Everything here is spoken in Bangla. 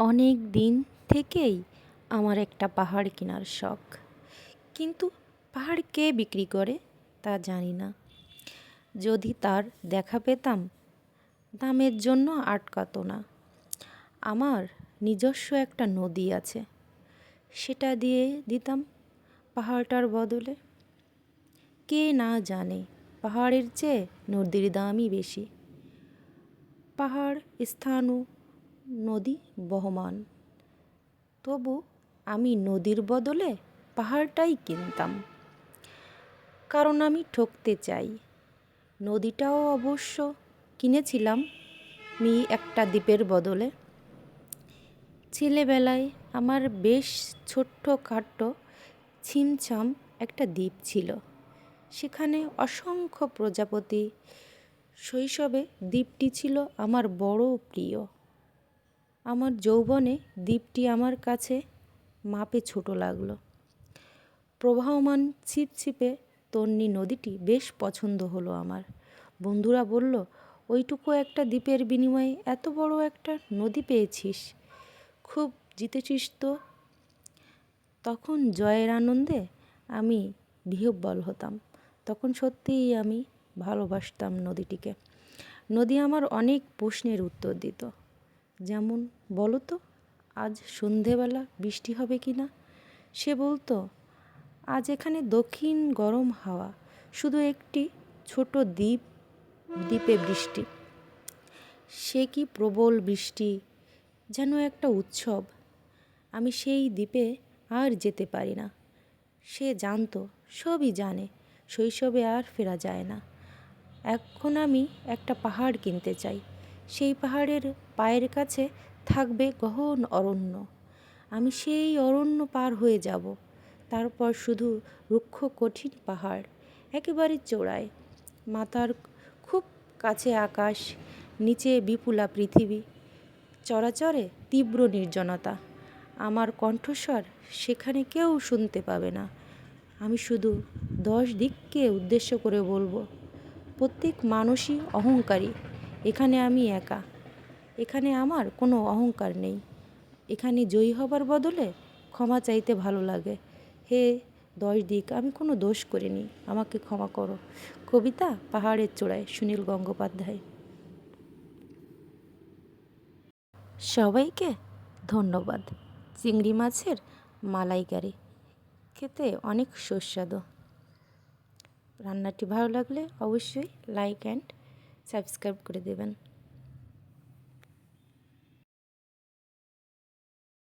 অনেক দিন থেকেই আমার একটা পাহাড় কেনার শখ, কিন্তু পাহাড় কে বিক্রি করে তা জানি না। যদি তার দেখা পেতাম, দামের জন্য আটকাতো না। আমার নিজস্ব একটা নদী আছে, সেটা দিয়ে দিতাম পাহাড়টার বদলে। কে না জানে পাহাড়ের চেয়ে নদীর দামই বেশি। পাহাড় স্থানু, নদী বহমান, তবু আমি নদীর বদলে পাহাড়টাই কিনতাম, কারণ আমি ঠকতে চাই। নদীটাও অবশ্য কিনেছিলাম আমি একটা দ্বীপের বদলে। ছেলেবেলায় আমার বেশ ছোট্টখাট্ট ছিমছাম একটা দ্বীপ ছিল, সেখানে অসংখ্য প্রজাপতি। শৈশবে দ্বীপটি ছিল আমার বড় প্রিয়। আমার যৌবনে দ্বীপটি আমার কাছে মাপে ছোট লাগলো। প্রবাহমান ছিপছিপে তন্বী নদীটি বেশ পছন্দ হলো আমার। বন্ধুরা বলল, ওইটুকু একটা দ্বীপের বিনিময়ে এত বড় একটা নদী পেয়েছিস, খুব জিতেছিস তো। তখন জয়ের আনন্দে আমি বিহ্বল হতাম। তখন সত্যিই আমি ভালোবাসতাম নদীটিকে। নদী আমার অনেক প্রশ্নের উত্তর দিত, যেমন, বলো তো আজ সন্ধেবেলা বৃষ্টি হবে কি না। সে বলতো, আজ এখানে দক্ষিণ গরম হাওয়া, শুধু একটি ছোট দ্বীপে বৃষ্টি। সে কি প্রবল বৃষ্টি, যেন একটা উৎসব। আমি সেই দ্বীপে আর যেতে পারি না। সে জানতো, সবই জানে, শৈশবে আর ফেরা যায় না। এখন আমি একটা পাহাড় কিনতে চাই। সেই পাহাড়ের পায়ের কাছে থাকবে গহন অরণ্য। আমি সেই অরণ্য পার হয়ে যাব, তারপর শুধু রুক্ষ কঠিন পাহাড়, একেবারে চূড়ায়। মাথার খুব কাছে আকাশ, নিচে বিপুলা পৃথিবী, চরাচরে তীব্র নির্জনতা। আমার কণ্ঠস্বর সেখানে কেউ শুনতে পাবে না। আমি শুধু 10 দিককে উদ্দেশ্য করে বলবো, প্রত্যেক মানুষই অহংকারী, এখানে আমি একা। এখানে আমার কোনো অহংকার নেই। এখানে জয়ী হবার বদলে ক্ষমা চাইতে ভালো লাগে। হে 10 দিক, আমি কোনো দোষ করিনি, আমাকে ক্ষমা করো। কবিতা পাহাড়ের চূড়ায়, সুনীল গঙ্গোপাধ্যায়। সবাইকে ধন্যবাদ। চিংড়ি মাছের মালাইকারি খেতে অনেক সুস্বাদু। রান্নাটি ভালো লাগলে অবশ্যই লাইক অ্যান্ড সাবস্ক্রাইব করে দেবেন।